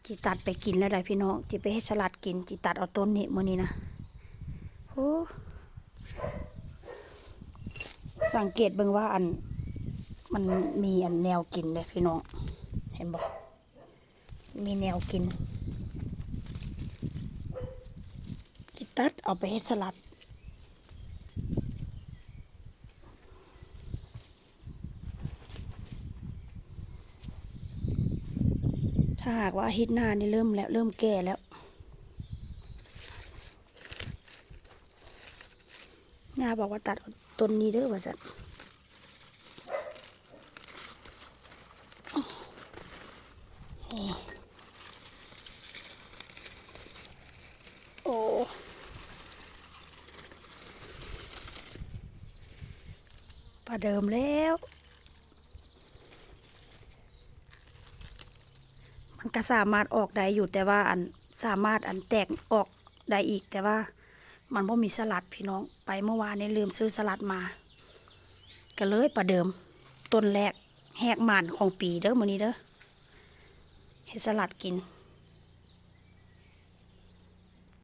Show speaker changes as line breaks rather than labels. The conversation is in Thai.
จิตัดไปกินแล้วได้พี่น้องจิไปให้สลัดกินจิตัดเอาต้นนี้มื้อนี้นะโอ้สังเกตเบิ่งว่าอันมันมีอันแนวกินเลยพี่น้องเห็นบ่มีแนวกินจิตัดเอาไปให้สลัดถ้าหากว่าอาทิตย์หน้านี่เริ่มแก่แล้วน้าบอกว่าตัดต้นนี้เด้อว่าซั่นนี่โอ้ประเดิมแล้วมันก็สามารถออกได้อยู่แต่ว่าอันสามารถอันแตกออกได้อีกแต่ว่ามันบ่มีสลัดพี่น้องไปเมื่อวานนี้ลืมซื้อสลัดมาก็เลยประเดิมต้นแรกแหกหม่านของปีเด้อมื้อนี้เด้อเฮ็ดสลัดกิน